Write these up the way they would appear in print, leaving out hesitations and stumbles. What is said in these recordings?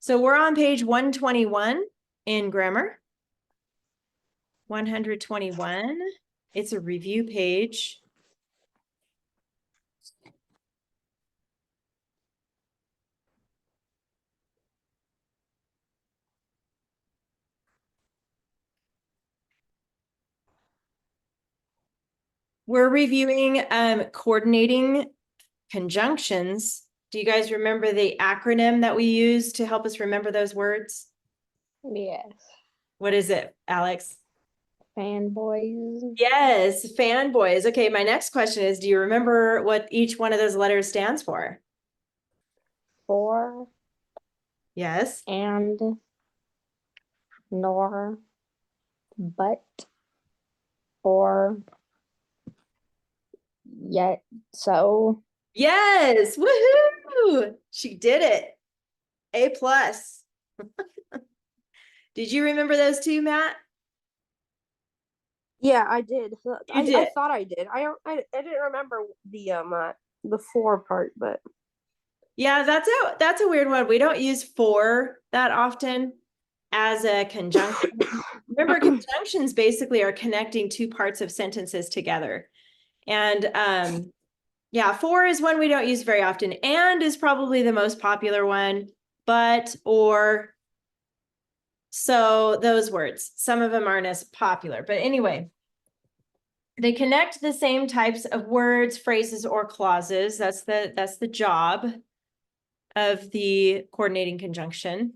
So we're on page 121 in grammar. 121. It's a review page. We're reviewing coordinating conjunctions. Do you guys remember the acronym that we use to help us remember those words? Yes. What is it, Alex? Fanboys. Yes, fanboys. Okay, my next question is, do you remember what each one of those letters stands for? For Yes. and nor but or yet so. Yes. Woohoo! She did it. A plus. Did you remember those two, Matt? Yeah, I did. You I did. thought I did. I didn't remember the for part, but Yeah, that's a weird one. We don't use for that often as a conjunction. Remember, conjunctions basically are connecting two parts of sentences together. And yeah, for is one we don't use very often, and is probably the most popular one, but, or, so those words. Some of them aren't as popular, but anyway, they connect the same types of words, phrases, or clauses. That's the job of the coordinating conjunction.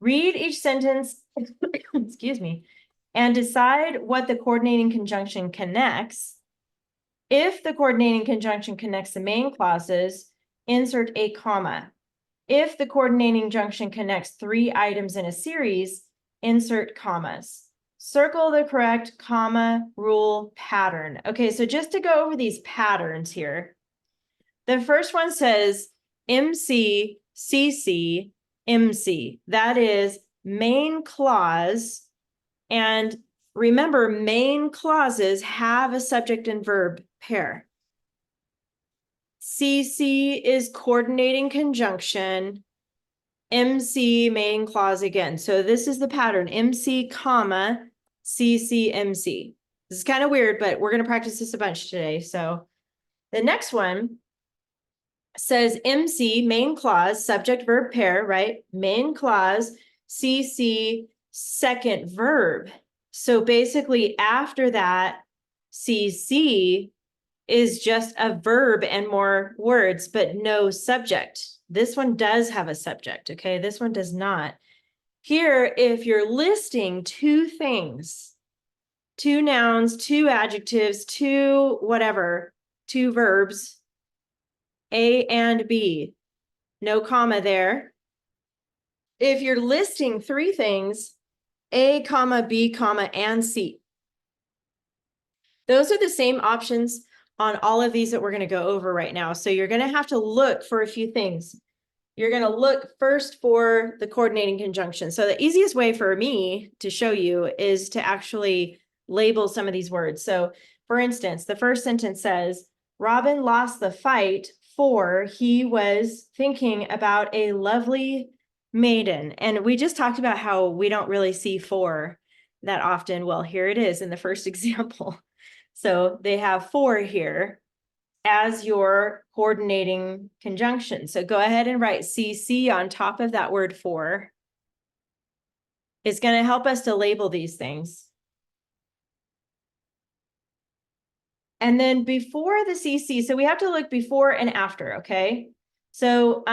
Read each sentence, excuse me, and decide what the coordinating conjunction connects. If the coordinating conjunction connects the main clauses, insert a comma. If the coordinating conjunction connects three items in a series, insert commas. Circle the correct comma rule pattern. Okay, so just to go over these patterns here. The first one says MC, CC, MC. That is main clause. And remember, main clauses have a subject and verb pair. CC is coordinating conjunction. MC, main clause again. So this is the pattern, MC, comma, CC, MC. This is kind of weird, but we're going to practice this a bunch today. So the next one says MC, main clause, subject verb pair, right? Main clause, CC, second verb. So basically after that, CC is just a verb and more words, but no subject. This one does have a subject, okay? This one does not. Here, if you're listing two things, two nouns, two adjectives, two whatever, two verbs, A and B, no comma there. If you're listing three things, A, comma, B, comma, and C. Those are the same options on all of these that we're going to go over right now. So you're going to have to look for a few things. You're going to look first for the coordinating conjunction. So the easiest way for me to show you is to actually label some of these words. So for instance, the first sentence says, Robin lost the fight for he was thinking about a lovely maiden. And we just talked about how we don't really see for that often. Well, here it is in the first example. So they have for here as your coordinating conjunction. So go ahead and write CC on top of that word for. It's going to help us to label these things. And then before the CC, so we have to look before and after, okay? So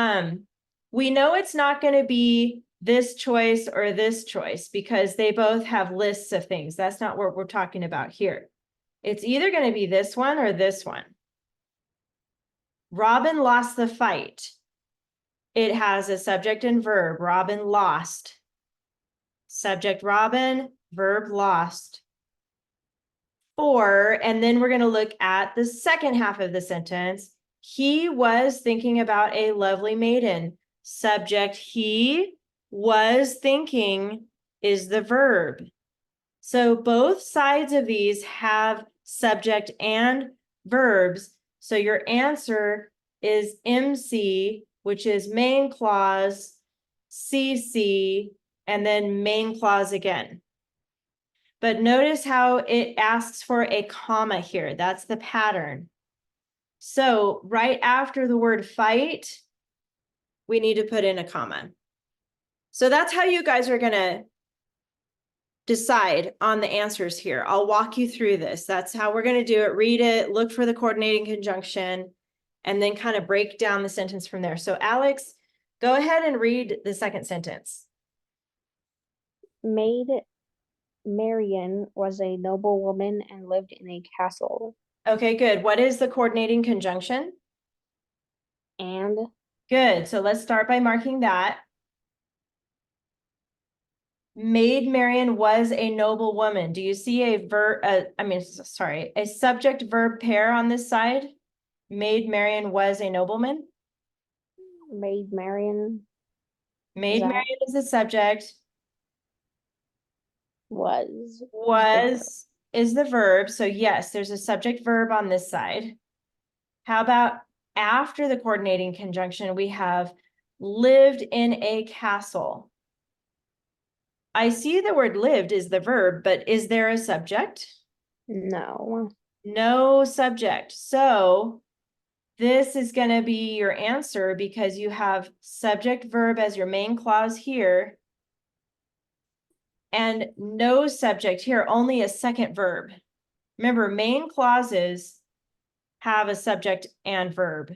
we know it's not going to be this choice or this choice because they both have lists of things. That's not what we're talking about here. It's either going to be this one or this one. Robin lost the fight. It has a subject and verb. Robin lost. Subject Robin, verb lost. For, and then we're going to look at the second half of the sentence. He was thinking about a lovely maiden. Subject he was thinking is the verb. So both sides of these have subject and verbs. So your answer is MC, which is main clause, CC, and then main clause again. But notice how it asks for a comma here. That's the pattern. So right after the word fight, we need to put in a comma. So that's how you guys are gonna decide on the answers here. I'll walk you through this. That's how we're gonna do it. Read it, look for the coordinating conjunction, and then kind of break down the sentence from there. So Alex, go ahead and read the second sentence. Maid Marian was a noblewoman and lived in a castle. Okay, good. What is the coordinating conjunction? And Good. So let's start by marking that. Maid Marian was a noble woman. Do you see a a subject verb pair on this side? Maid Marian was a nobleman. Maid Marian Maid that- Marian is the subject. was Is the verb. So yes, there's a subject verb on this side. How about after the coordinating conjunction, we have lived in a castle. I see the word lived is the verb, but is there a subject? no. No subject. So this is going to be your answer because you have subject verb as your main clause here. And no subject here, only a second verb. Remember, main clauses have a subject and verb.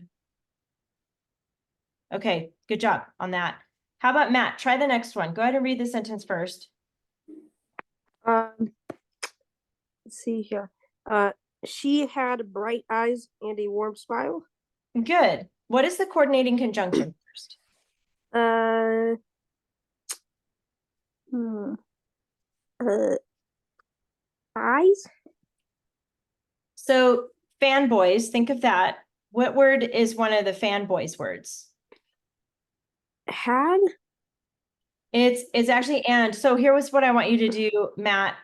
Okay, good job on that. How about Matt? Try the next one. Go ahead and read the sentence first. Let's see here. She had bright eyes and a warm smile. Good. What is the coordinating conjunction first? Eyes. So fanboys, think of that. What word is one of the fanboys words? Had. It's actually and. So here was what I want you to do, Matt.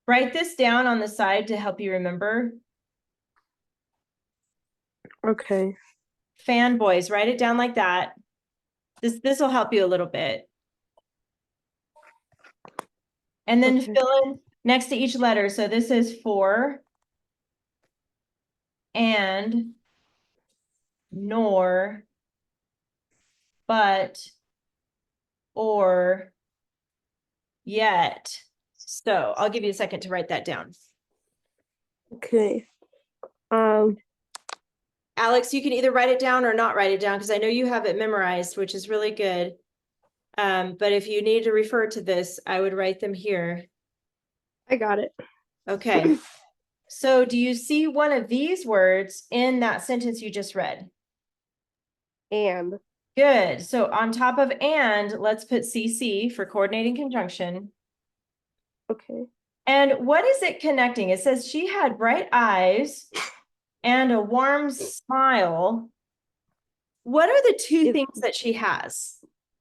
Write this down on the side to help you remember. Okay. Fanboys, write it down like that. This will help you a little bit. And then Okay. fill in next to each letter. So this is for and nor but or yet. So I'll give you a second to write that down. Okay. Alex, you can either write it down or not write it down because I know you have it memorized, which is really good. But if you need to refer to this, I would write them here. I got it. Okay. So do you see one of these words in that sentence you just read? And. Good. So on top of and, let's put CC for coordinating conjunction. Okay. And what is it connecting? It says she had bright eyes and a warm smile. What are the two things that she has?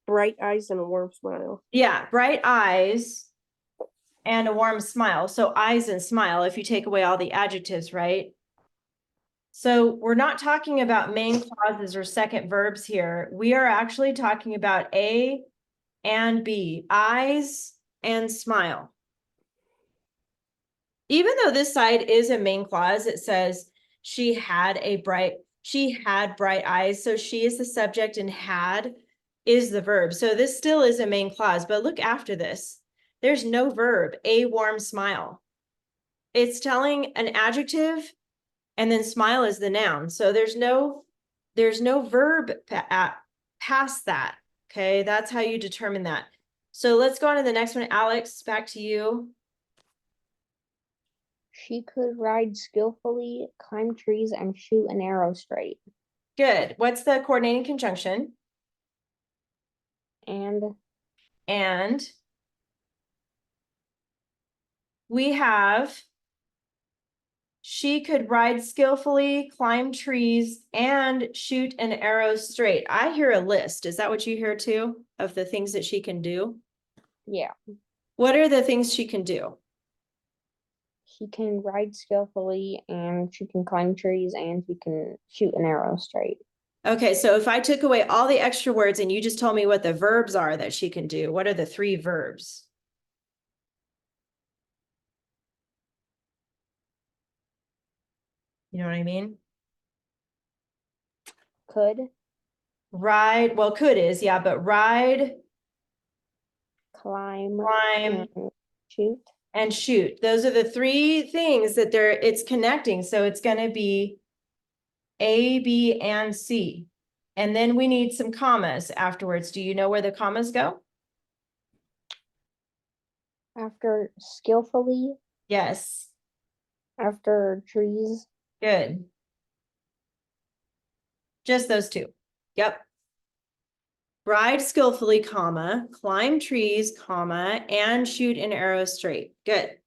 Bright eyes and a warm smile. Yeah, bright eyes and a warm smile. So eyes and smile, if you take away all the adjectives, right? So we're not talking about main clauses or second verbs here. We are actually talking about A and B, eyes and smile. Even though this side is a main clause, it says she had bright eyes. So she is the subject and had is the verb. So this still is a main clause, but look after this. There's no verb, a warm smile. It's telling an adjective and then smile is the noun. So there's no verb past that. Okay, that's how you determine that. So let's go on to the next one. Alex, back to you. She could ride skillfully, climb trees, and shoot an arrow straight. Good. What's the coordinating conjunction? And we have she could ride skillfully, climb trees, and shoot an arrow straight. I hear a list. Is that what you hear too, of the things that she can do? Yeah. What are the things she can do? She can ride skillfully, and she can climb trees, and she can shoot an arrow straight. Okay, so if I took away all the extra words and you just told me what the verbs are that she can do, what are the 3 verbs? You know what I mean? Could, Ride, well, could is, yeah, but ride, climb, climb, and shoot. and shoot. Those are the 3 things that it's connecting. So it's going to be A, B, and C. And then we need some commas afterwards. Do you know where the commas go? After skillfully, Yes, after trees, good. Just those 2. Yep. Ride skillfully, comma, climb trees, comma, and shoot an arrow straight. Good.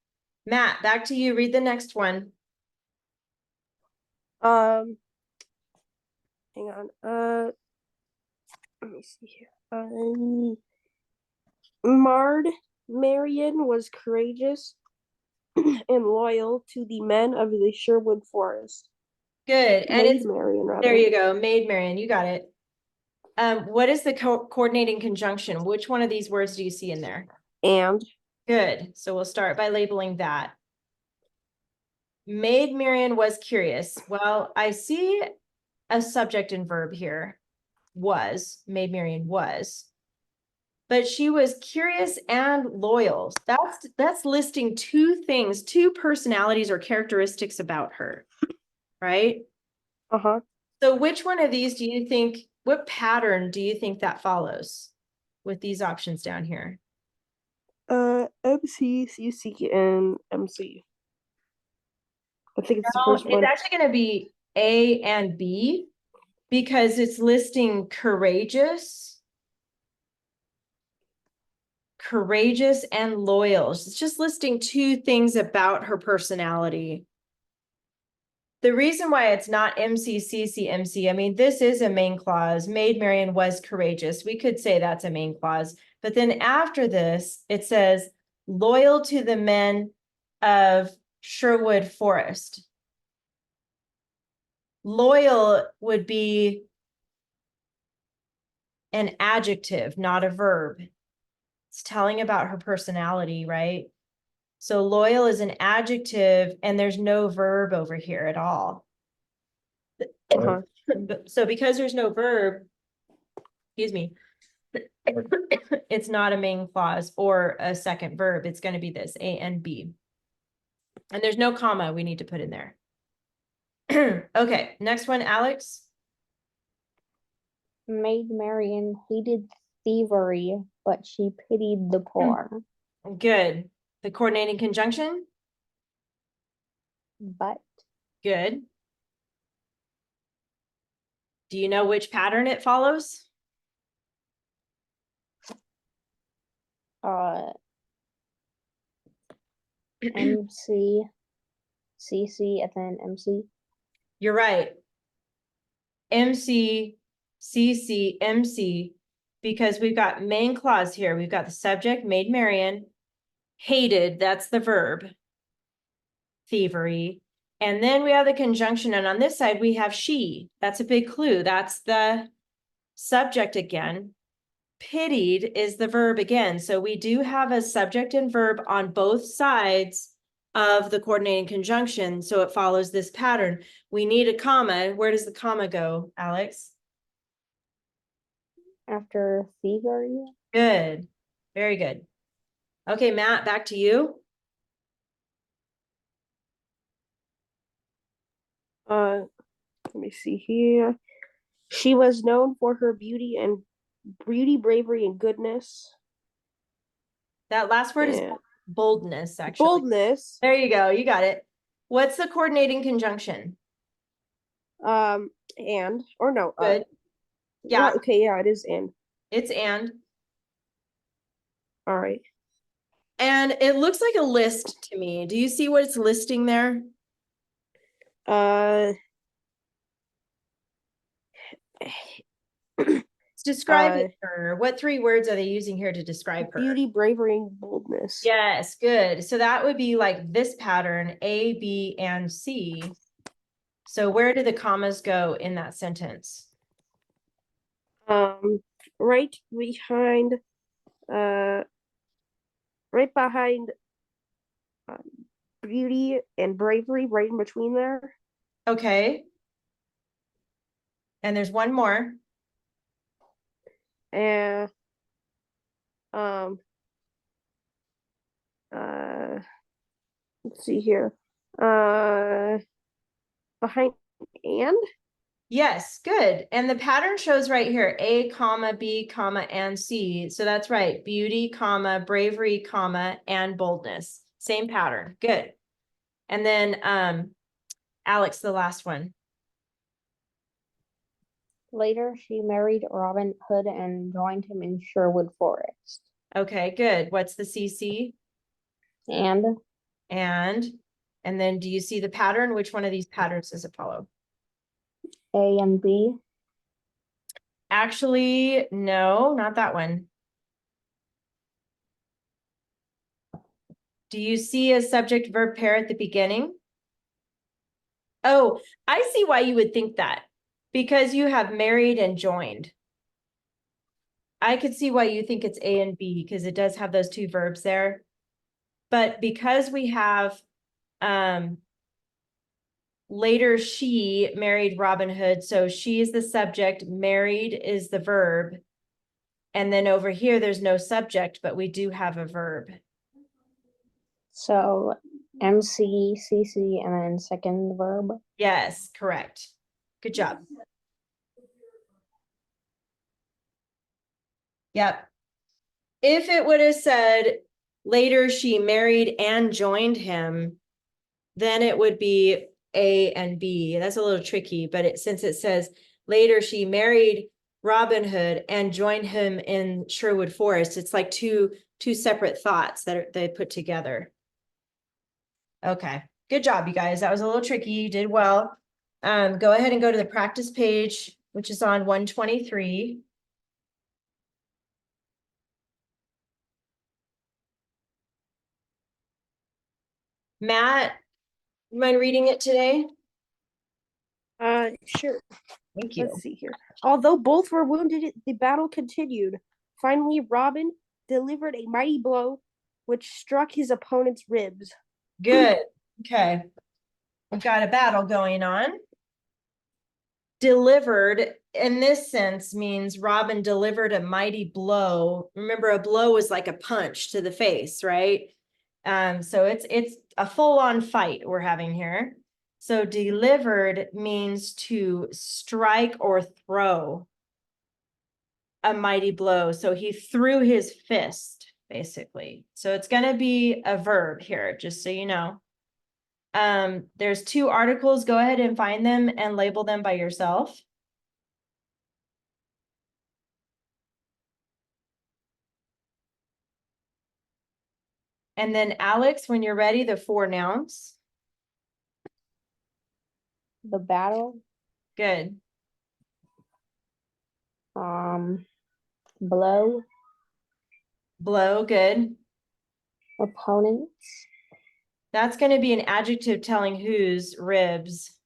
Matt, back to you. Read the next one. Hang on. Let me see here. Marion was courageous and loyal to the men of the Sherwood Forest. Good. And Maid it's Marion, rather. there you go. Maid Marian, you got it. What is the coordinating conjunction? Which one of these words do you see in there? And Good. So we'll start by labeling that. Maid Marian was curious. Well, I see a subject and verb here. Was. Maid Marian was. But she was curious and loyal. That's listing 2 things, 2 personalities or characteristics about her, right? So which one of these do you think, what pattern do you think that follows with these options down here? MC, CC, and MC. I think it's the No, first it's one. actually going to be A and B because it's listing courageous and loyal. It's just listing 2 things about her personality. The reason why it's not MC, CC, MC, I mean, this is a main clause. Maid Marian was courageous. We could say that's a main clause. But then after this, it says loyal to the men of Sherwood Forest. Loyal would be an adjective, not a verb. It's telling about her personality, right? So loyal is an adjective and there's no verb over here at all. So because there's no verb, excuse me, it's not a main clause or a second verb. It's going to be this A and B. And there's no comma we need to put in there. Okay, next one, Alex. Maid Marian hated thievery, but she pitied the poor. Good. The coordinating conjunction. But Good. Do you know which pattern it follows? MC, CC, and then MC. You're right. MC, CC, MC, because we've got main clause here. We've got the subject, Maid Marian, hated, that's the verb, thievery. And then we have the conjunction, and on this side we have she. That's a big clue. That's the subject again. Pitied is the verb again. So we do have a subject and verb on both sides of the coordinating conjunction. So it follows this pattern. We need a comma. Where does the comma go, Alex? After thievery. Good. Very good. Okay, Matt, back to you. Let me see here. She was known for her beauty, bravery, and goodness. That last word is And boldness, actually. boldness. There you go. You got it. What's the coordinating conjunction? And or no. Good. Yeah. Okay. Yeah, it is and. It's and. All right. And it looks like a list to me. Do you see what it's listing there? It's describing her. What 3 words are they using here to describe her? Beauty, bravery, and boldness. Yes, good. So that would be like this pattern, A, B, and C. So where do the commas go in that sentence? Um, right behind, uh, right behind beauty and bravery, right in between there. Okay. And there's one more. And um, uh, let's see here. Behind and Yes, good. And the pattern shows right here, A, comma, B, comma, and C. So that's right. Beauty, comma, bravery, comma, and boldness. Same pattern. Good. And then Alex, the last one. Later, she married Robin Hood and joined him in Sherwood Forest. Okay, good. What's the CC? And And then do you see the pattern? Which one of these patterns does it follow? A and B. Actually, no, not that one. Do you see a subject verb pair at the beginning? Oh, I see why you would think that. Because you have married and joined. I could see why you think it's A and B because it does have those two verbs there. But because we have later she married Robin Hood, so she is the subject, married is the verb. And then over here, there's no subject, but we do have a verb. So MC, CC, and then second verb. Yes, correct. Good job. Yep. If it would have said later she married and joined him, then it would be A and B. That's a little tricky, but since it says later she married Robin Hood and joined him in Sherwood Forest, it's like two separate thoughts that they put together. Okay, good job, you guys. That was a little tricky. You did well. Go ahead and go to the practice page, which is on 123. Matt, you mind reading it today? Sure. Thank you. Let's see here. Although both were wounded, the battle continued. Finally, Robin delivered a mighty blow, which struck his opponent's ribs. Good. Okay. We've got a battle going on. Delivered in this sense means Robin delivered a mighty blow. Remember, a blow is like a punch to the face, right? So it's a full-on fight we're having here. So delivered means to strike or throw a mighty blow. So he threw his fist, basically. So it's going to be a verb here, just so you know. There's two articles. Go ahead and find them and label them by yourself. And then Alex, when you're ready, the four nouns. The battle. Good. Blow. Blow, good. Opponents. That's going to be an adjective telling whose, ribs.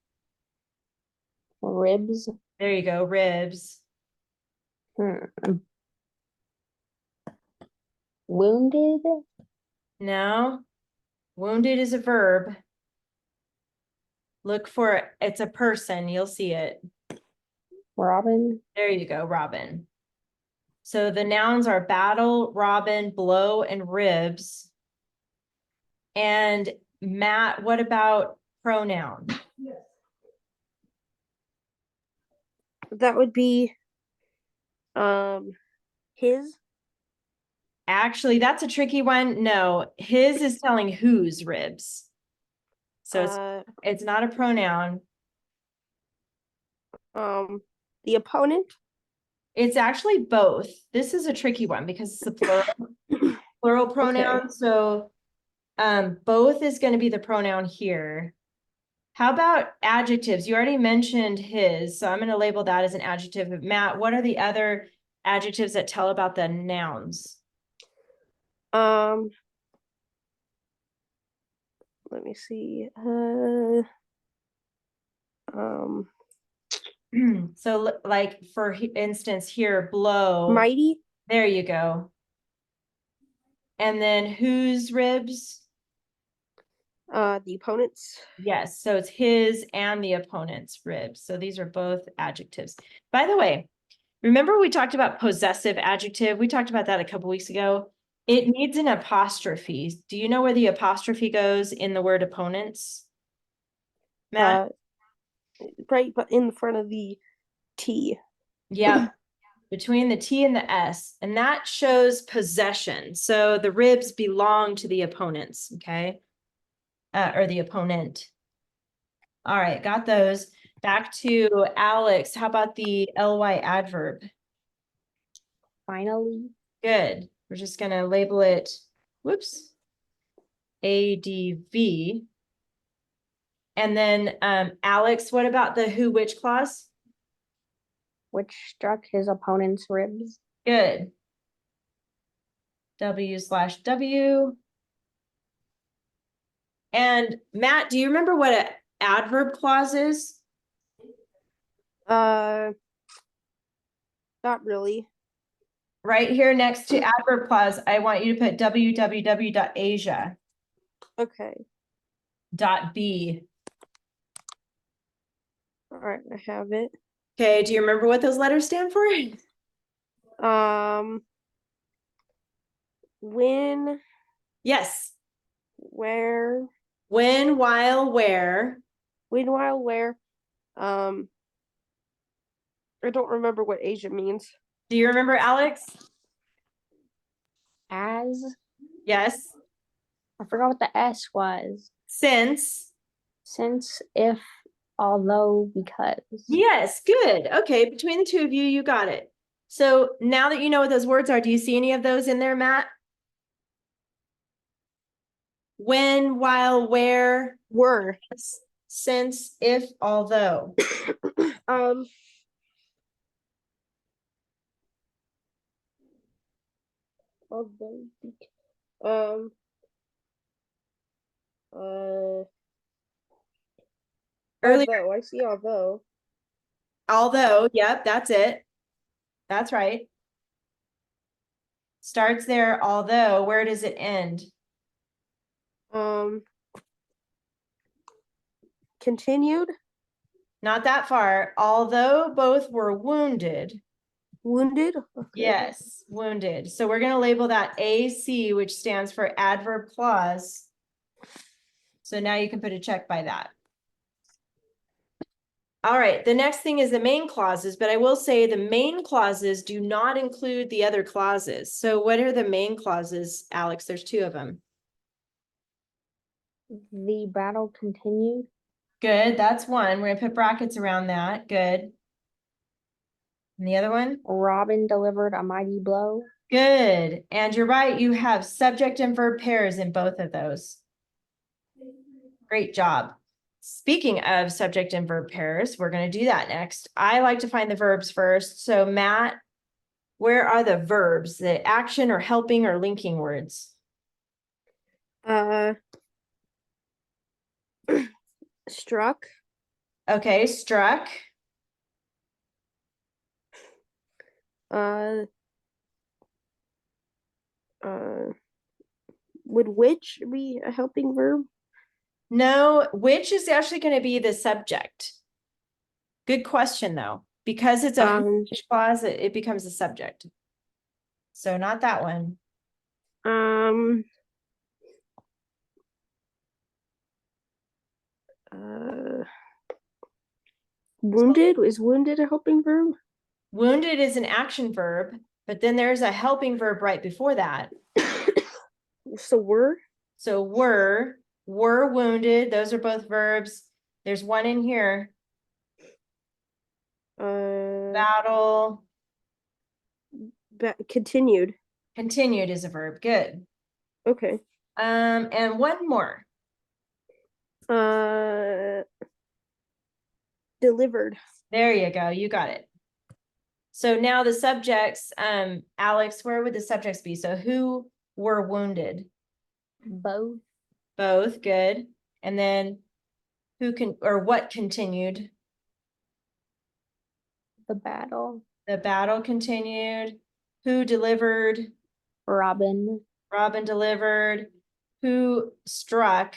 Ribs. There you go, ribs. Wounded. No, wounded is a verb. Look for it's a person, you'll see it. Robin. There you go, Robin. So the nouns are battle, Robin, blow, and ribs. And Matt, what about pronoun? That would be his. Actually, that's a tricky one. No, his is telling whose ribs. So it's not a pronoun. The opponent. It's actually both. This is a tricky one because it's a plural pronoun. Okay. So both is going to be the pronoun here. How about adjectives? You already mentioned his, so I'm going to label that as an adjective. Matt, what are the other adjectives that tell about the nouns? Let me see. So like for instance here, blow. Mighty. There you go. And then whose ribs? The opponent's. Yes, so it's his and the opponent's ribs. So these are both adjectives. By the way, remember we talked about possessive adjective? We talked about that a couple weeks ago. It needs an apostrophe. Do you know where the apostrophe goes in the word opponents? Matt? Right, but in front of the T. Yeah, between the T and the S, and that shows possession. So the ribs belong to the opponents, okay? Or the opponent. All right, got those. Back to Alex. How about the ly adverb? Finally. Good. We're just gonna label it, whoops, ADV. And then Alex, what about the who which clause? Which struck his opponent's ribs. Good. W/W. And Matt, do you remember what an adverb clause is? Not really. Right here next to adverb clause, I want you to put www.asia.b. Okay. All right, I have it. Okay, do you remember what those letters stand for? When, Yes. where, When, while, where. when, while, where. I don't remember what Asia means. Do you remember, Alex? As. Yes. I forgot what the S was. Since. Since, if, although, because. Yes, good. Okay, between the two of you, you got it. So now that you know what those words are, do you see any of those in there, Matt? When, while, where, Were. since, if, although. Although, uh, Earlier, although, I see although. although, yep, that's it. That's right. Starts there, although, where does it end? Continued. Not that far. Although both were wounded. Wounded. Okay. Yes, wounded. So we're going to label that AC, which stands for adverb clause. So now you can put a check by that. All right, the next thing is the main clauses, but I will say the main clauses do not include the other clauses. So what are the main clauses, Alex? There's two of them. The battle continued. Good, that's one. We're gonna put brackets around that. Good. And the other one? Robin delivered a mighty blow. Good. And you're right, you have subject and verb pairs in both of those. Great job. Speaking of subject and verb pairs, we're going to do that next. I like to find the verbs first. So Matt, where are the verbs? The action or helping or linking words? Struck. Okay, struck. Would which be a helping verb? No, which is actually going to be the subject. Good question, though. Because it's a which clause, it becomes a subject. So not that one. Wounded. Is wounded a helping verb? Wounded is an action verb, but then there's a helping verb right before that. So were. So were wounded. Those are both verbs. There's one in here. Battle. Continued. Continued is a verb. Good. Okay. And one more. Delivered. There you go. You got it. So now the subjects, Alex, where would the subjects be? So who were wounded? Both. Both. Good. And then who can, or what continued? The battle. The battle continued. Who delivered? Robin. Robin delivered. Who struck?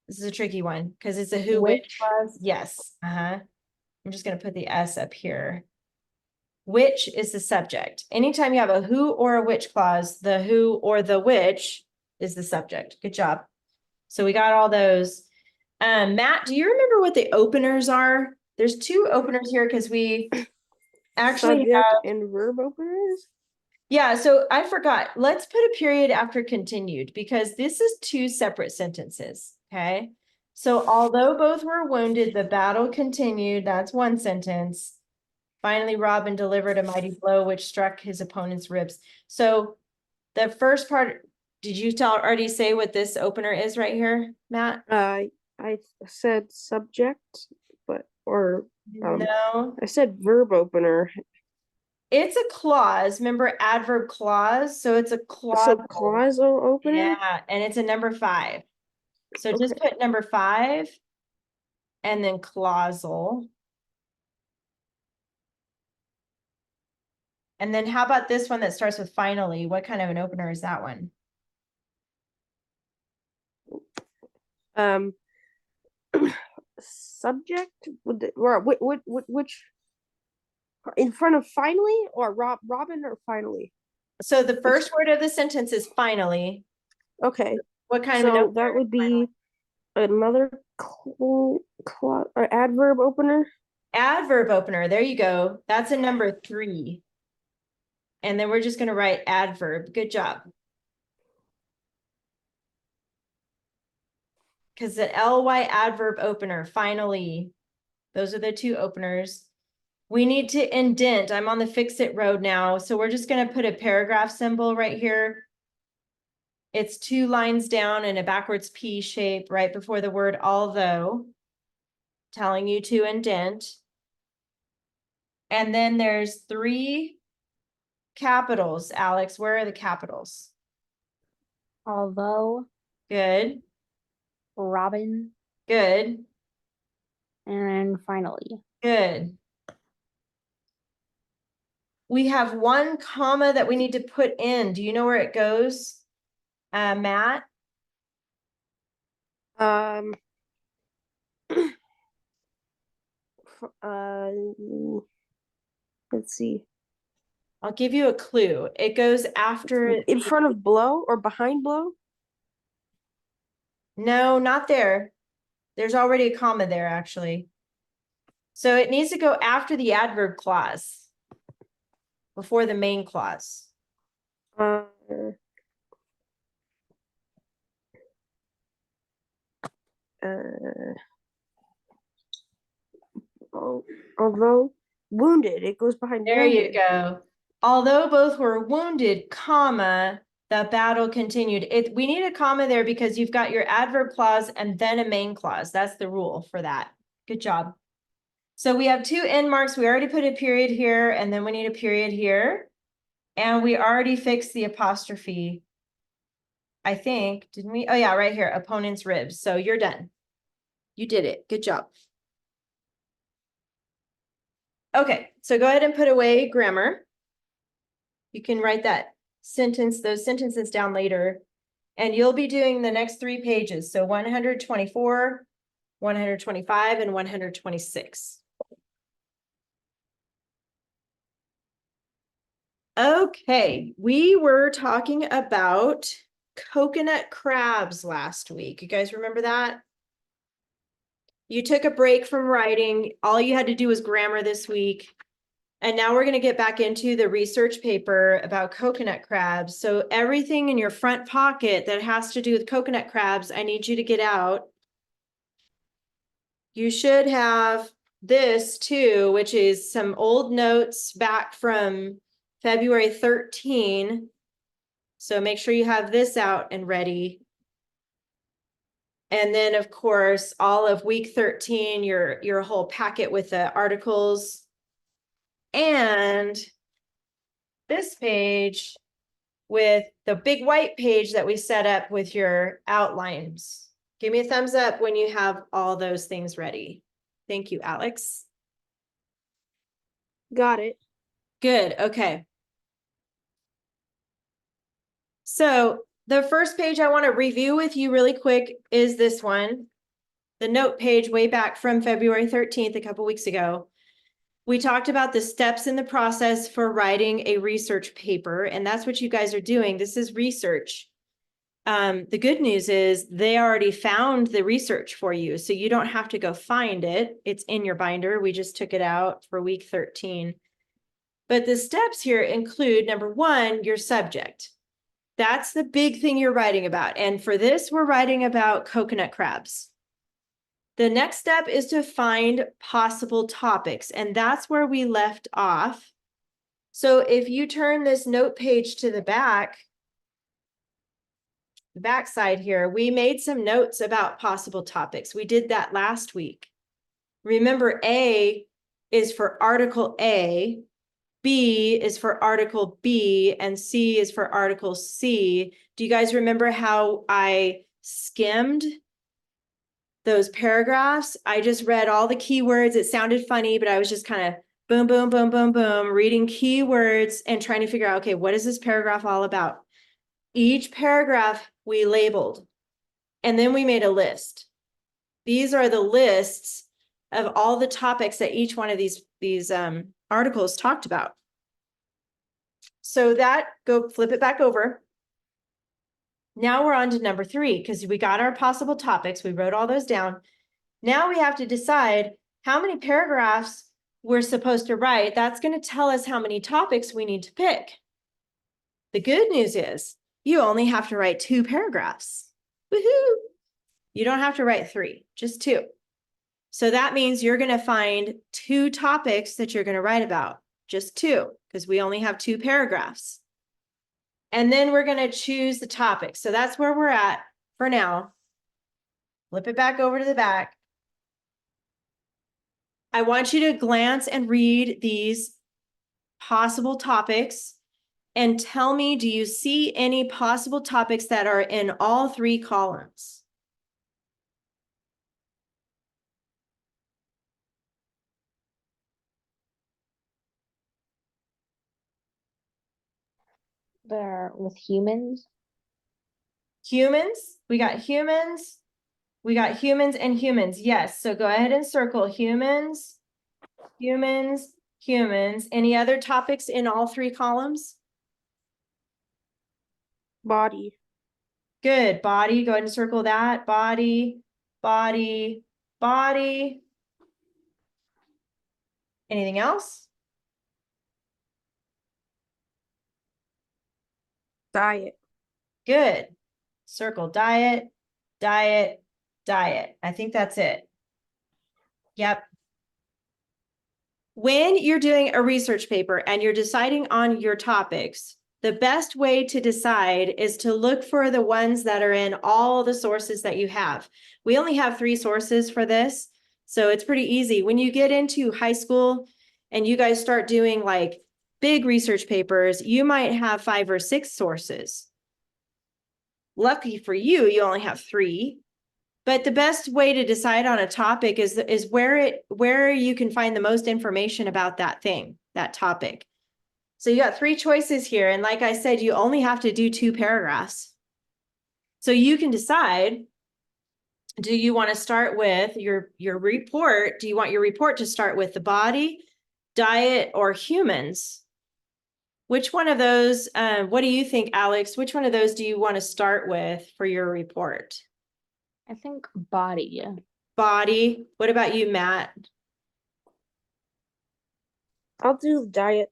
This is a tricky one because it's a who which Which. clause. Yes. I'm just going to put the S up here. Which is the subject. Anytime you have a who or a which clause, the who or the which is the subject. Good job. So we got all those. Matt, do you remember what the openers are? There's two openers here because we actually Subject have, and verb openers. yeah, so I forgot. Let's put a period after continued because this is two separate sentences, okay? So although both were wounded, the battle continued. That's one sentence. Finally, Robin delivered a mighty blow which struck his opponent's ribs. So the first part, did you already say what this opener is right here, Matt? I said subject, or No, I said verb opener. it's a clause. Remember adverb clause? So it's a clause. So clausal opener. Yeah, and it's a number 5. So just Okay. put number 5 and then clausal. And then how about this one that starts with finally? What kind of an opener is that one? Subject which in front of finally or Robin or finally? So the first word of the sentence is finally. Okay. What kind of an So opener? that would be another or adverb opener. Adverb opener. There you go. That's a number 3. And then we're just going to write adverb. Good job. Because the ly adverb opener, finally, those are the two openers. We need to indent. I'm on the fix-it road now. So we're just going to put a paragraph symbol right here. It's 2 lines down in a backwards P shape right before the word although, telling you to indent. And then there's 3 capitals. Alex, where are the capitals? Although. Good. Robin. Good. And finally. Good. We have 1 comma that we need to put in. Do you know where it goes, Matt? Let's see. I'll give you a clue. It goes after In front of blow or behind blow? No, not there. There's already a comma there, actually. So it needs to go after the adverb clause, before the main clause. Although wounded, it goes behind. There wounded. you go. Although both were wounded, comma, the battle continued. We need a comma there because you've got your adverb clause and then a main clause. That's the rule for that. Good job. So we have 2 end marks. We already put a period here, and then we need a period here. And we already fixed the apostrophe. I think, didn't we? Oh yeah, right here, opponent's ribs. So you're done. You did it. Good job. Okay, so go ahead and put away grammar. You can write that sentence, those sentences down later, and you'll be doing the next 3 pages. So 124, 125, and 126. Okay, we were talking about coconut crabs last week. You guys remember that? You took a break from writing. All you had to do was grammar this week. And now we're going to get back into the research paper about coconut crabs. So everything in your front pocket that has to do with coconut crabs, I need you to get out. You should have this too, which is some old notes back from February 13. So make sure you have this out and ready. And then, of course, all of week 13, your whole packet with the articles. And this page with the big white page that we set up with your outlines. Give me a thumbs up when you have all those things ready. Thank you, Alex. Got it. Good, okay. So the first page I want to review with you really quick is this one. The note page way back from February 13th, a couple weeks ago. We talked about the steps in the process for writing a research paper, and that's what you guys are doing. This is research. The good news is they already found the research for you, so you don't have to go find it. It's in your binder. We just took it out for week 13. But the steps here include, number one, your subject. That's the big thing you're writing about. And for this, we're writing about coconut crabs. The next step is to find possible topics, and that's where we left off. So if you turn this note page to the back side here, we made some notes about possible topics. We did that last week. Remember, A is for Article A, B is for Article B, and C is for Article C. Do you guys remember how I skimmed those paragraphs? I just read all the keywords. It sounded funny, but I was just kind of boom, boom, boom, boom, boom, reading keywords and trying to figure out, okay, what is this paragraph all about? Each paragraph we labeled, and then we made a list. These are the lists of all the topics that each one of these articles talked about. So that, go flip it back over. Now we're on to number 3, because we got our possible topics. We wrote all those down. Now we have to decide how many paragraphs we're supposed to write. That's going to tell us how many topics we need to pick. The good news is you only have to write 2 paragraphs. Woohoo! You don't have to write 3, just 2. So that means you're going to find 2 topics that you're going to write about, just 2, because we only have 2 paragraphs. And then we're going to choose the topic. So that's where we're at for now. Flip it back over to the back. I want you to glance and read these possible topics and tell me, do you see any possible topics that are in all 3 columns? They're with humans. Humans, we got humans. We got humans and humans. Yes. So go ahead and circle humans, humans, humans. Any other topics in all 3 columns? Body. Good. Body. Go ahead and circle that. Body, body, body. Anything else? Diet. Good. Circle diet, diet, diet. I think that's it. Yep. When you're doing a research paper and you're deciding on your topics, the best way to decide is to look for the ones that are in all the sources that you have. We only have 3 sources for this, so it's pretty easy. When you get into high school and you guys start doing like big research papers, you might have 5 or 6 sources. Lucky for you, you only have 3. But the best way to decide on a topic is where you can find the most information about that thing, that topic. So you got 3 choices here. And like I said, you only have to do 2 paragraphs. So you can decide, do you want to start with your report? Do you want your report to start with the body, diet, or humans? Which one of those, what do you think, Alex? Which one of those do you want to start with for your report? I think body. Body. What about you, Matt? I'll do diet.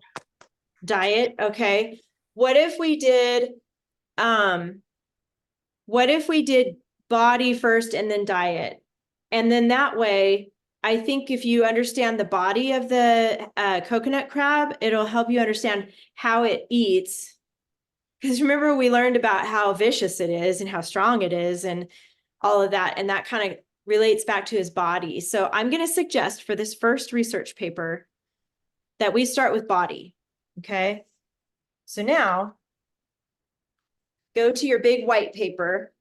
Diet. Okay. What if we did body first and then diet? And then that way, I think if you understand the body of the coconut crab, it'll help you understand how it eats. Because remember, we learned about how vicious it is and how strong it is and all of that. And that kind of relates back to his body. So I'm going to suggest for this first research paper that we start with body. Okay. So now go to your big white paper.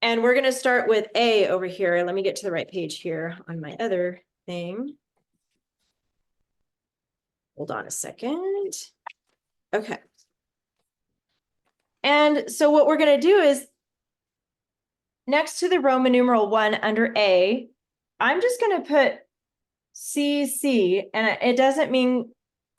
And we're going to start with A over here. Let me get to the right page here on my other thing. Hold on a second. Okay. And so what we're going to do is next to the Roman numeral 1 under A, I'm just going to put CC, and it doesn't mean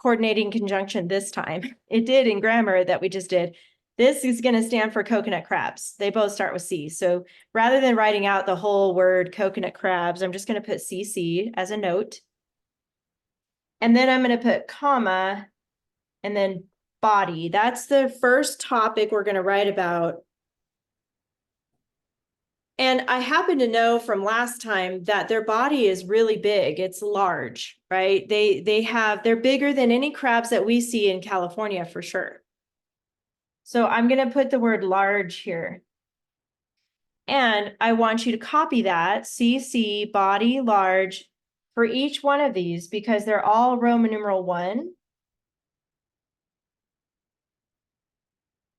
coordinating conjunction this time. It did in grammar that we just did. This is going to stand for coconut crabs. They both start with C. So rather than writing out the whole word coconut crabs, I'm just going to put CC as a note. And then I'm going to put comma and then body. That's the first topic we're going to write about. And I happen to know from last time that their body is really big. It's large, right? They're bigger than any crabs that we see in California for sure. So I'm going to put the word large here. And I want you to copy that, CC, body, large, for each one of these because they're all Roman numeral 1.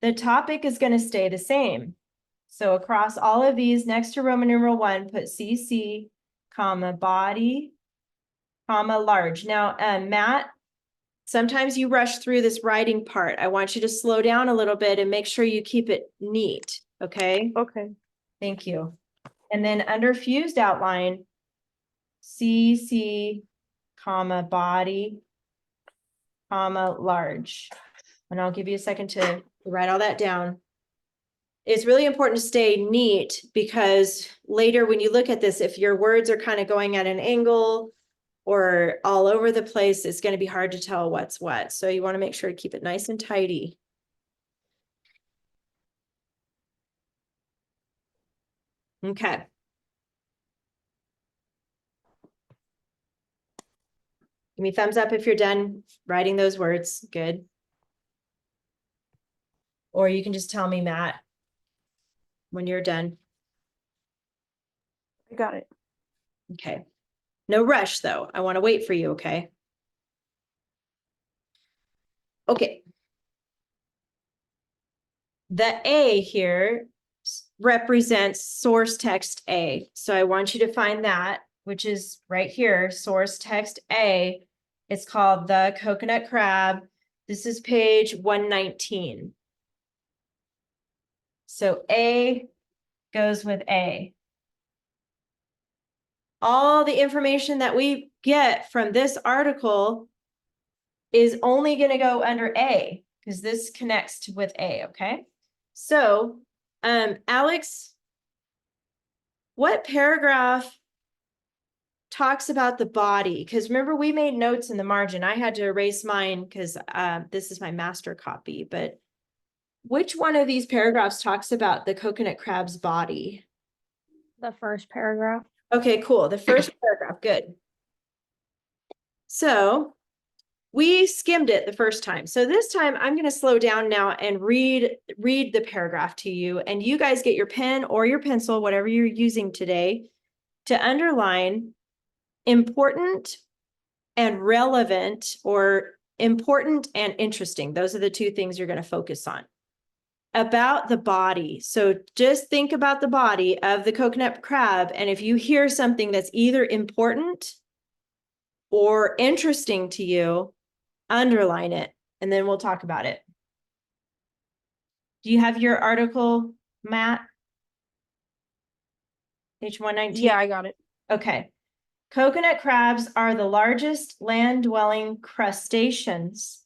The topic is going to stay the same. So across all of these, next to Roman numeral 1, put CC, comma, body, comma, large. Now, Matt, sometimes you rush through this writing part. I want you to slow down a little bit and make sure you keep it neat, okay? Okay. Thank you. And then under fused outline, CC, comma, body, comma, large. And I'll give you a second to write all that down. It's really important to stay neat because later when you look at this, if your words are kind of going at an angle or all over the place, it's going to be hard to tell what's what. So you want to make sure to keep it nice and tidy. Okay. Give me a thumbs up if you're done writing those words. Good. Or you can just tell me, Matt, when you're done. I got it. Okay. No rush, though. I want to wait for you, okay? Okay. The A here represents source text A. So I want you to find that, which is right here, source text A. It's called The Coconut Crab. This is page 119. So A goes with A. All the information that we get from this article is only going to go under A because this connects with A, okay? So, Alex, what paragraph talks about the body? Because remember, we made notes in the margin. I had to erase mine because this is my master copy, but which one of these paragraphs talks about the coconut crab's body? The first paragraph. Okay, cool. The first paragraph, good. So we skimmed it the first time. So this time I'm going to slow down now and read the paragraph to you. And you guys get your pen or your pencil, whatever you're using today, to underline important and relevant, or important and interesting. Those are the two things you're going to focus on. About the body. So just think about the body of the coconut crab. And if you hear something that's either important or interesting to you, underline it, and then we'll talk about it. Do you have your article, Matt? Page 119? Yeah, I got it. Okay. Coconut crabs are the largest land-dwelling crustaceans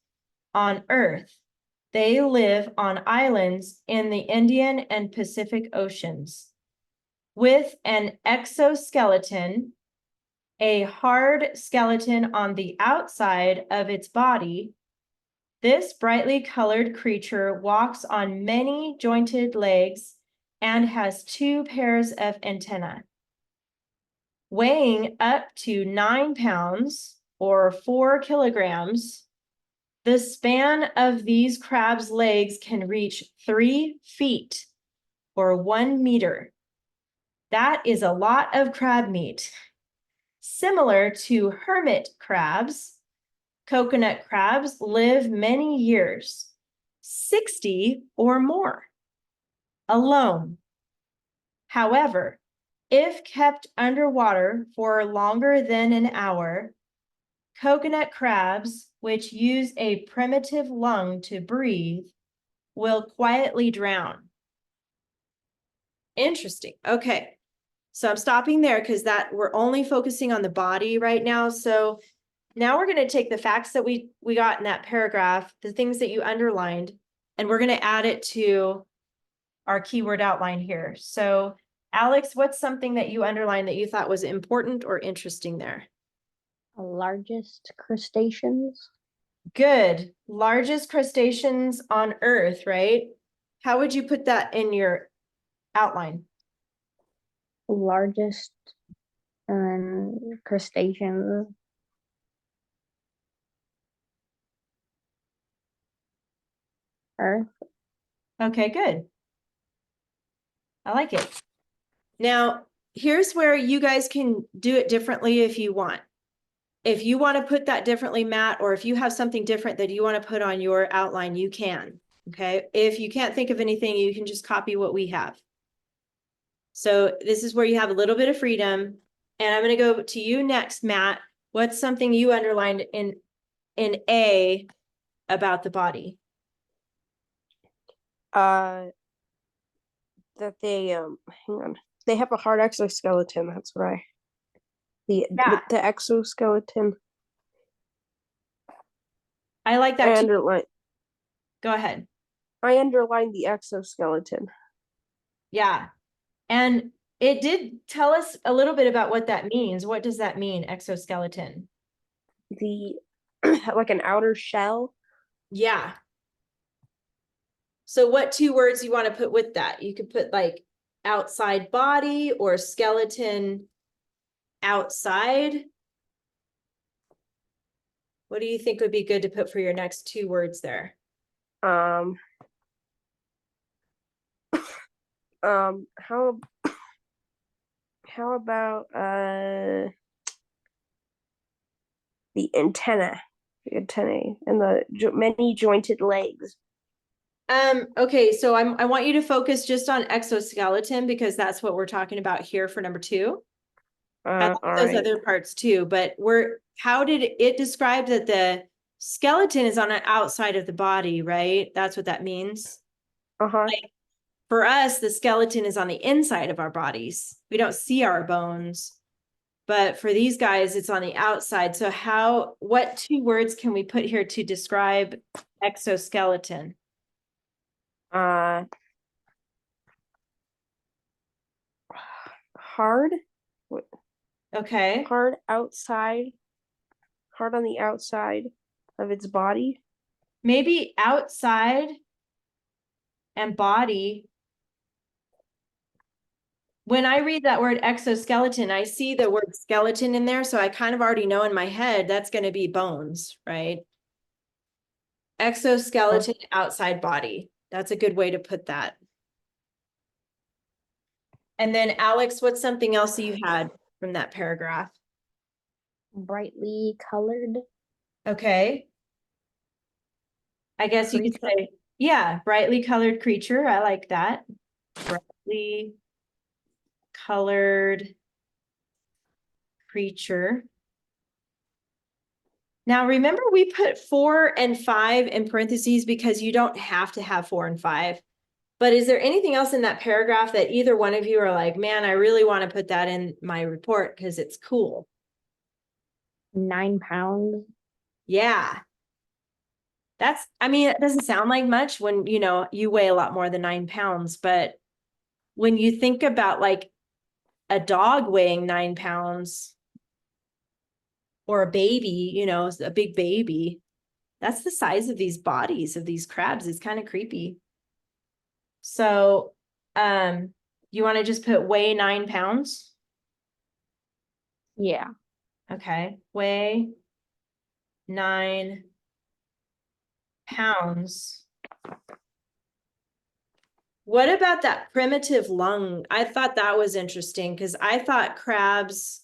on Earth. They live on islands in the Indian and Pacific Oceans. With an exoskeleton, a hard skeleton on the outside of its body, this brightly colored creature walks on many jointed legs and has 2 pairs of antennae. Weighing up to 9 pounds or 4 kilograms, the span of these crabs' legs can reach 3 feet or 1 meter. That is a lot of crab meat. Similar to hermit crabs, coconut crabs live many years, 60 or more, alone. However, if kept underwater for longer than an hour, coconut crabs, which use a primitive lung to breathe, will quietly drown. Interesting. Okay. So I'm stopping there because we're only focusing on the body right now. So now we're going to take the facts that we got in that paragraph, the things that you underlined, and we're going to add it to our keyword outline here. So Alex, what's something that you underlined that you thought was important or interesting there? Largest crustaceans. Good. Largest crustaceans on Earth, right? How would you put that in your outline? Largest crustaceans. Earth. Okay, good. I like it. Now, here's where you guys can do it differently if you want. If you want to put that differently, Matt, or if you have something different that you want to put on your outline, you can. Okay. If you can't think of anything, you can just copy what we have. So this is where you have a little bit of freedom. And I'm going to go to you next, Matt. What's something you underlined in A about the body? That they hang on. They have a hard exoskeleton. That's what the exoskeleton. I like that I too. underline. Go ahead. I underlined the exoskeleton. Yeah. And it did tell us a little bit about what that means. What does that mean, exoskeleton? The like an outer shell. Yeah. So what two words you want to put with that? You could put like outside body or skeleton outside. What do you think would be good to put for your next two words there? How about the antennae and the many jointed legs. Okay, so I want you to focus just on exoskeleton because that's what we're talking about here for number 2. I like those other parts too, but how did it describe that the skeleton is on the outside of the body, right? That's what that means. Like, for us, the skeleton is on the inside of our bodies. We don't see our bones, but for these guys, it's on the outside. So what two words can we put here to describe exoskeleton? Hard. Okay. Hard on the outside of its body. Maybe outside and body. When I read that word exoskeleton, I see the word skeleton in there. So I kind of already know in my head that's going to be bones, right? Exoskeleton, outside body. That's a good way to put that. And then Alex, what's something else you had from that paragraph? Brightly colored. Okay. I guess you could say, yeah, brightly colored creature. I like that. Brightly colored creature. Now, remember we put 4 and 5 in parentheses because you don't have to have 4 and 5. But is there anything else in that paragraph that either one of you are like, man, I really want to put that in my report because it's cool? 9 pounds. Yeah. I mean, it doesn't sound like much when, you weigh a lot more than 9 pounds. But when you think about like a dog weighing 9 pounds or a baby, a big baby, that's the size of these bodies of these crabs. It's kind of creepy. So, you want to just put weigh 9 pounds? Yeah. Okay. Weigh 9 pounds. What about that primitive lung? I thought that was interesting because I thought crabs,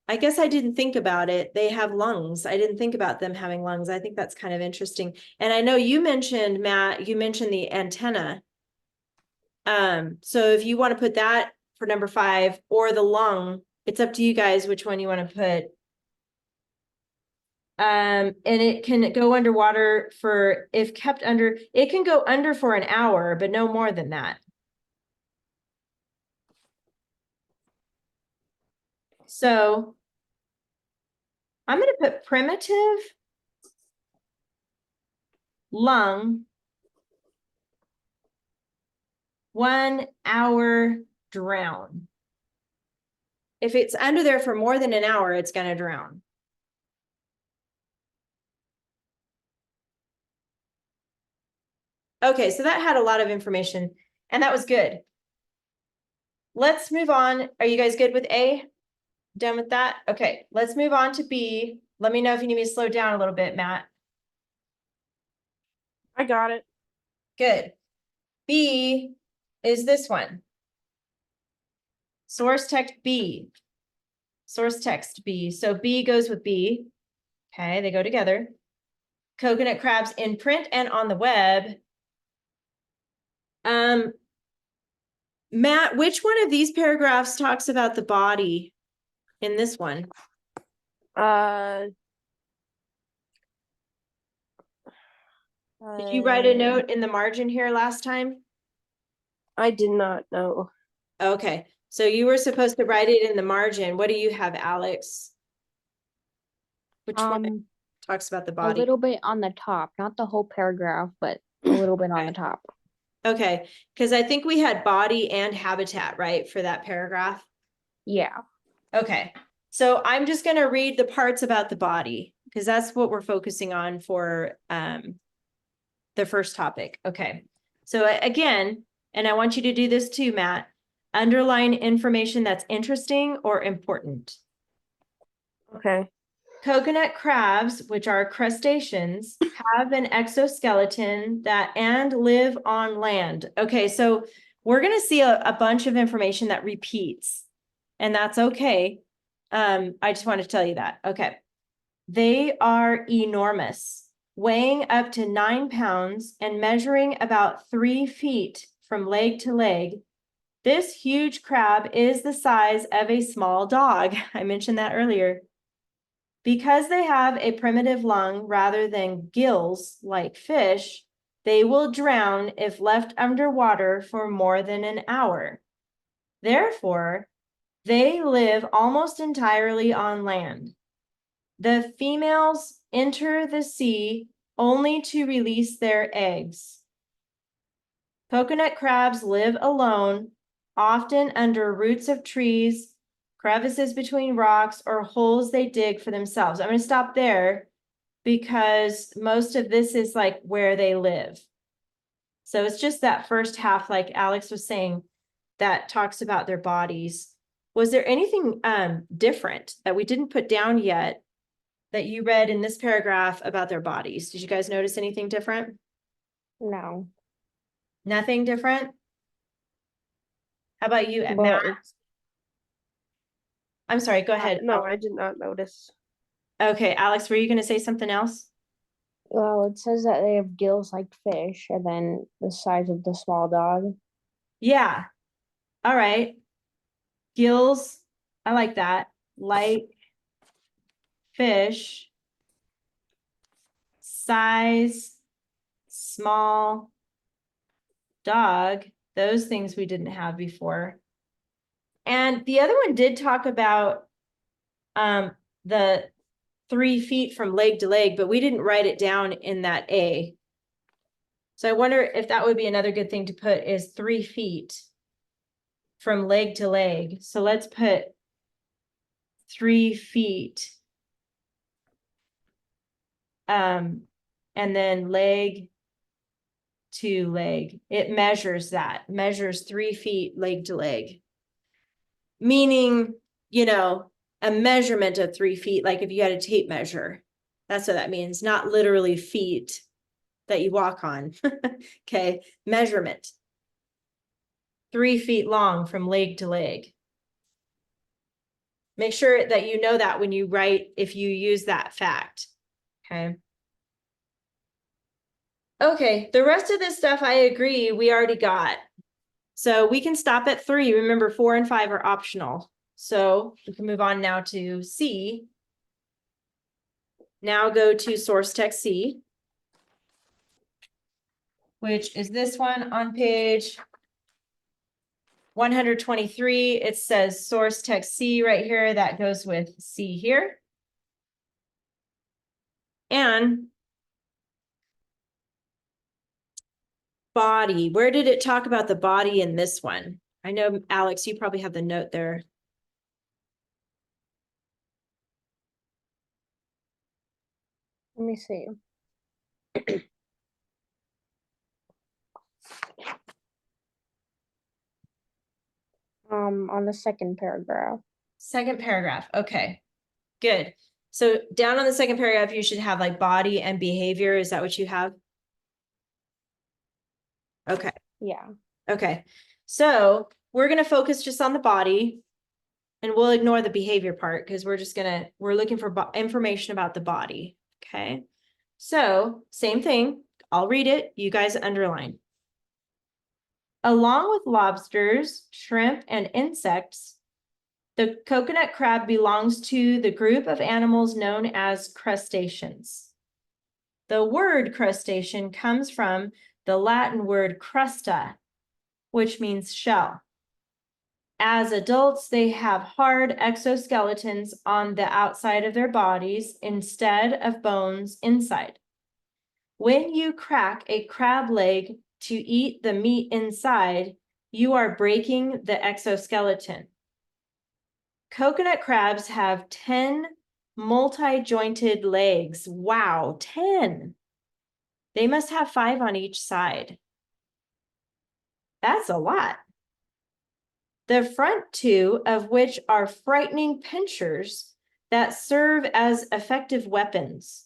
I guess I didn't think about it. They have lungs. I didn't think about them having lungs. I think that's kind of interesting. And I know you mentioned, Matt, the antenna. So if you want to put that for number 5 or the lung, it's up to you guys which one you want to put. And it can go underwater for, if kept under, it can go under for an hour, but no more than that. So I'm going to put primitive lung 1 hour drown. If it's under there for more than an hour, it's going to drown. Okay, so that had a lot of information, and that was good. Let's move on. Are you guys good with A? Done with that? Okay, let's move on to B. Let me know if you need me to slow down a little bit, Matt. I got it. Good. B is this one. Source text B. Source text B. So B goes with B. Okay, they go together. Coconut crabs in print and on the web. Matt, which one of these paragraphs talks about the body in this one? Did you write a note in the margin here last time? I did not know. Okay, so you were supposed to write it in the margin. What do you have, Alex? Which one talks about the A body? little bit on the top, not the whole paragraph, but a little bit on the top. Okay, because I think we had body and habitat, right, for that paragraph? Yeah. Okay, so I'm just going to read the parts about the body because that's what we're focusing on for the first topic. Okay, so again, and I want you to do this too, Matt, underline information that's interesting or important. Okay. Coconut crabs, which are crustaceans, have an exoskeleton that and live on land. Okay, so we're going to see a bunch of information that repeats, and that's okay. I just want to tell you that. Okay. They are enormous, weighing up to 9 pounds and measuring about 3 feet from leg to leg. This huge crab is the size of a small dog. I mentioned that earlier. Because they have a primitive lung rather than gills like fish, they will drown if left underwater for more than an hour. Therefore, they live almost entirely on land. The females enter the sea only to release their eggs. Coconut crabs live alone, often under roots of trees, crevices between rocks, or holes they dig for themselves. I'm going to stop there because most of this is like where they live. So it's just that first half, like Alex was saying, that talks about their bodies. Was there anything different that we didn't put down yet that you read in this paragraph about their bodies? Did you guys notice anything different? No. Nothing different? How about you, Well, Matt? I'm sorry, go ahead. no, I did not notice. Okay, Alex, were you going to say something else? Well, it says that they have gills like fish, and then the size of the small dog. Yeah. All right. Gills. I like that. Like fish. Size. Small dog. Those things we didn't have before. And the other one did talk about the 3 feet from leg to leg, but we didn't write it down in that A. So I wonder if that would be another good thing to put is 3 feet from leg to leg. So let's put 3 feet. And then leg to leg. It measures that, measures 3 feet leg to leg. Meaning, you know, a measurement of 3 feet, like if you had a tape measure. That's what that means, not literally feet that you walk on. Okay, measurement. 3 feet long from leg to leg. Make sure that you know that when you write, if you use that fact. Okay. Okay, the rest of this stuff, I agree, we already got. So we can stop at 3. Remember, 4 and 5 are optional. So we can move on now to C. Now go to source text C, which is this one on page 123. It says source text C right here. That goes with C here. And body. Where did it talk about the body in this one? I know, Alex, you probably have the note there. Let me see. On the second paragraph. Second paragraph. Okay, good. So down on the second paragraph, you should have like body and behavior. Is that what you have? Okay. Yeah. Okay. So we're going to focus just on the body and we'll ignore the behavior part because we're looking for information about the body. Okay. So same thing. I'll read it. You guys underline. Along with lobsters, shrimp, and insects, the coconut crab belongs to the group of animals known as crustaceans. The word crustacean comes from the Latin word crusta, which means shell. As adults, they have hard exoskeletons on the outside of their bodies instead of bones inside. When you crack a crab leg to eat the meat inside, you are breaking the exoskeleton. Coconut crabs have 10 multi-jointed legs. Wow, 10. They must have 5 on each side. That's a lot. The front 2 of which are frightening pinchers that serve as effective weapons.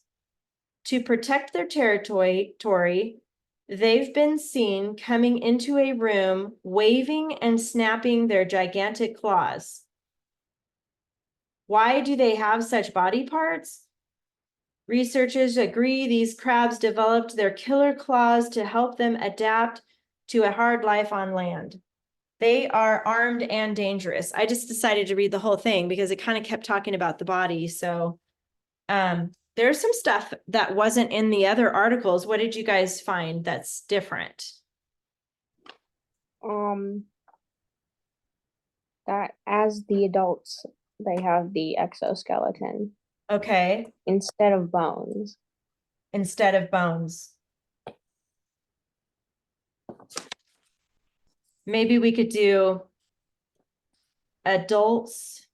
To protect their territory, they've been seen coming into a room, waving and snapping their gigantic claws. Why do they have such body parts? Researchers agree these crabs developed their killer claws to help them adapt to a hard life on land. They are armed and dangerous. I just decided to read the whole thing because it kind of kept talking about the body. So there's some stuff that wasn't in the other articles. What did you guys find that's different? That as the adults, they have the exoskeleton Okay, instead of bones. instead of bones. Maybe we could do adults,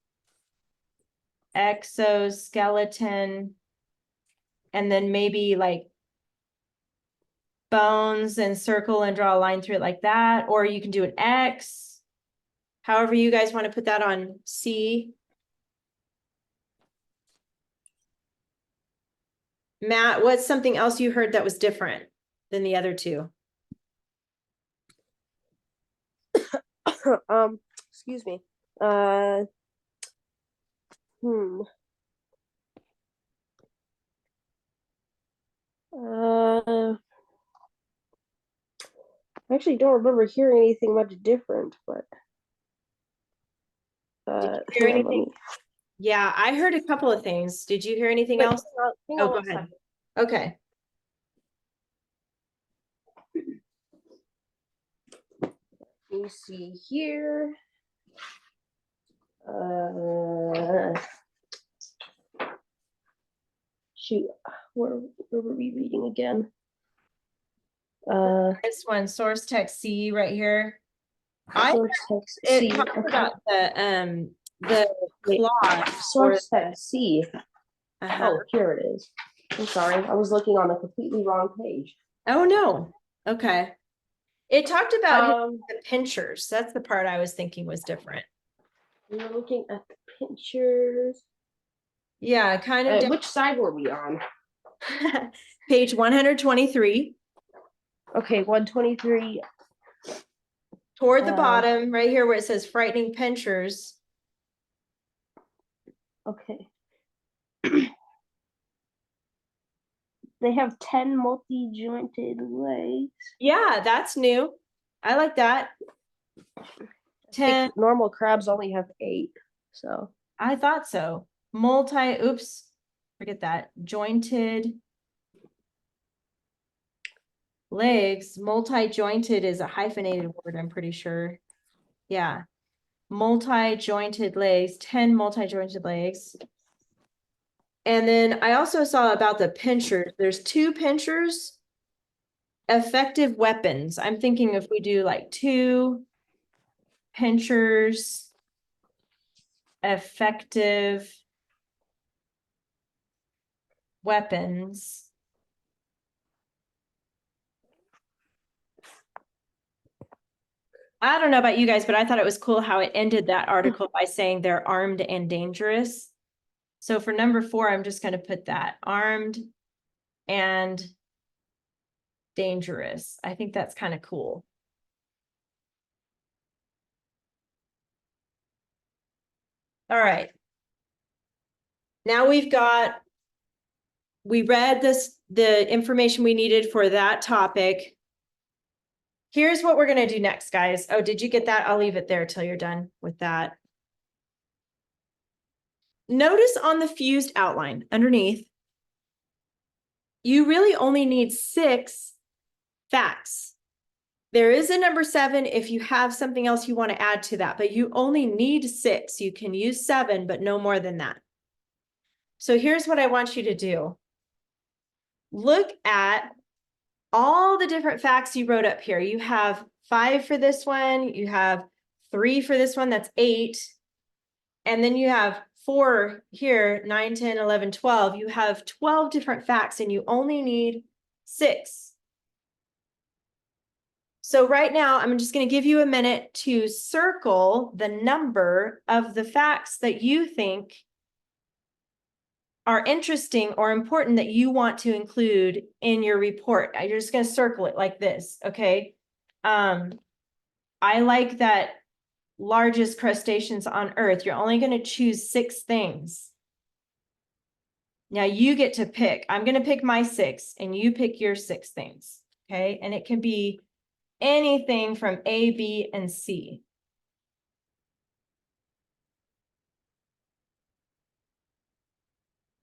exoskeleton, and then maybe like bones and circle and draw a line through it like that. Or you can do an X. However you guys want to put that on C. Matt, what's something else you heard that was different than the other two? Excuse me. I actually don't remember hearing anything much different, but Did you hear hang on, let anything? me- Yeah, I heard a couple of things. Did you hear anything Wait, else? hang Oh, on go one ahead. second. Okay. Let me see here. Shoot, where were we reading again? This one, source text C right here. Source text It C. talks Okay. about the Wait, clause. source text C. Uh-huh. Oh, here it is. I'm sorry, I was looking on the completely wrong page. Oh, no. Okay. It talked about Um, the pinchers. That's the part I was thinking was different. we're looking at the pictures. Yeah, kind of. Which side were we on? Page 123. Okay, 123. Toward the bottom, right here where it says frightening pinchers. Okay. They have 10 multi-jointed legs. Yeah, that's new. I like that. I 10, think normal crabs only have 8. So I thought so. Oops, forget that. Jointed legs, multi-jointed is a hyphenated word, I'm pretty sure. Yeah. Multi-jointed legs, 10 multi-jointed legs. And then I also saw about the pinchers. There's 2 pinchers, effective weapons. I'm thinking if we do like 2 pinchers, effective weapons. I don't know about you guys, but I thought it was cool how it ended that article by saying they're armed and dangerous. So for number 4, I'm just going to put that armed and dangerous. I think that's kind of cool. All right. Now we read the information we needed for that topic. Here's what we're going to do next, guys. Oh, did you get that? I'll leave it there till you're done with that. Notice on the fused outline underneath, you really only need 6 facts. There is a number 7 if you have something else you want to add to that, but you only need 6. You can use 7, but no more than that. So here's what I want you to do. Look at all the different facts you wrote up here. You have 5 for this one. You have 3 for this one. That's 8. And then you have 4 here, 9, 10, 11, 12. You have 12 different facts and you only need 6. So right now, I'm just going to give you a minute to circle the number of the facts that you think are interesting or important that you want to include in your report. You're just going to circle it like this, okay? I like that largest crustaceans on Earth. You're only going to choose 6 things. Now you get to pick. I'm going to pick my 6 and you pick your 6 things, okay? And it can be anything from A, B, and C.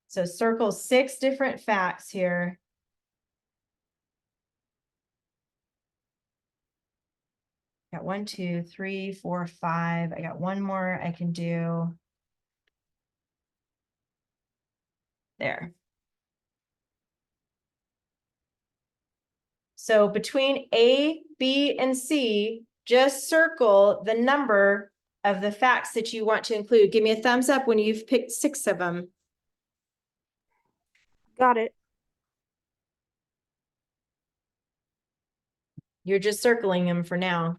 So circle 6 different facts here. Got 1, 2, 3, 4, 5. I got one more I can do. There. So between A, B, and C, just circle the number of the facts that you want to include. Give me a thumbs up when you've picked 6 of them. got it. You're just circling them for now.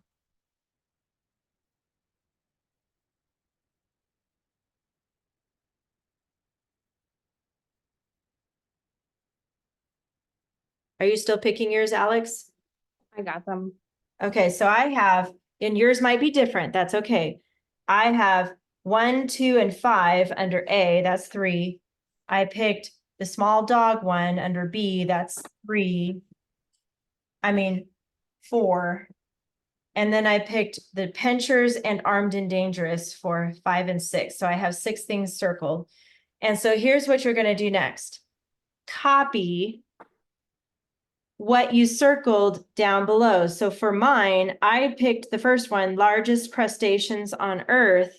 Are you still picking yours, Alex? I got them. Okay, so I have, and yours might be different. That's okay. I have 1, 2, and 5 under A. That's 3. I picked the small dog one under B. That's 3. I mean, 4. And then I picked the pinchers and armed and dangerous for 5 and 6. So I have 6 things circled. And so here's what you're going to do next. Copy what you circled down below. So for mine, I picked the first one, largest crustaceans on Earth.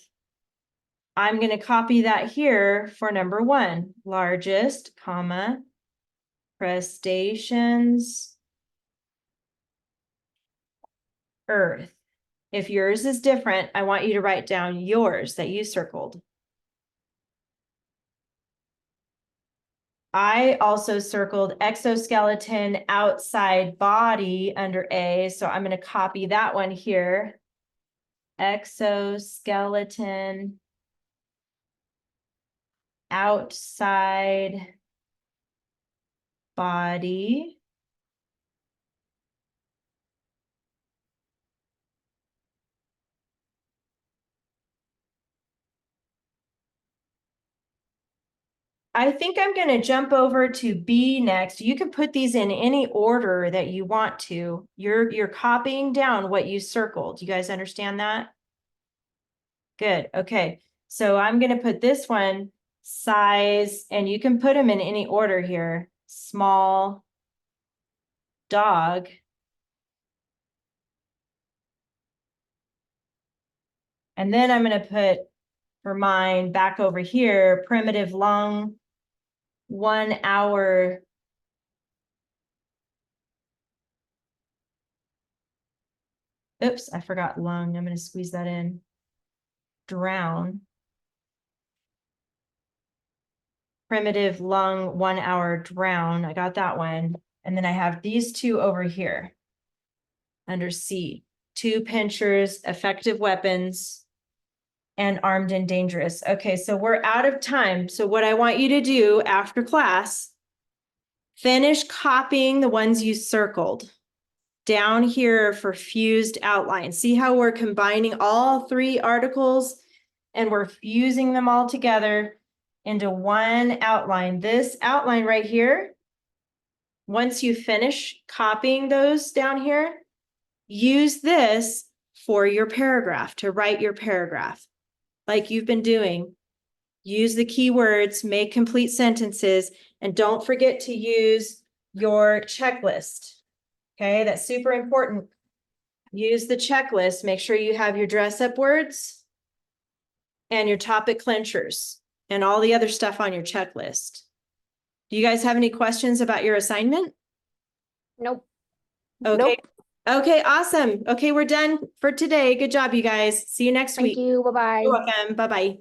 I'm going to copy that here for number 1, largest, comma, crustaceans, Earth. If yours is different, I want you to write down yours that you circled. I also circled exoskeleton outside body under A, so I'm going to copy that one here. Exoskeleton outside body. I think I'm going to jump over to B next. You can put these in any order that you want to. You're copying down what you circled. You guys understand that? Good. Okay. So I'm going to put this one size, and you can put them in any order here. Small dog. And then I'm going to put for mine back over here, primitive lung, 1 hour. Oops, I forgot lung. I'm going to squeeze that in. Drown. Primitive lung, 1 hour drown. I got that one. And then I have these two over here under C. 2 pinchers, effective weapons, and armed and dangerous. Okay, so we're out of time. So what I want you to do after class, finish copying the ones you circled down here for fused outline. See how we're combining all 3 articles and we're fusing them all together into one outline. This outline right here, once you finish copying those down here, use this for your paragraph, to write your paragraph like you've been doing. Use the keywords, make complete sentences, and don't forget to use your checklist. Okay, that's super important. Use the checklist. Make sure you have your dress up words and your topic clinchers and all the other stuff on your checklist. Do you guys have any questions about your assignment? Nope. Okay. Nope. Okay, awesome. Okay, we're done for today. Good job, you guys. See you next Thank week. you. Bye-bye. You're welcome. Bye-bye.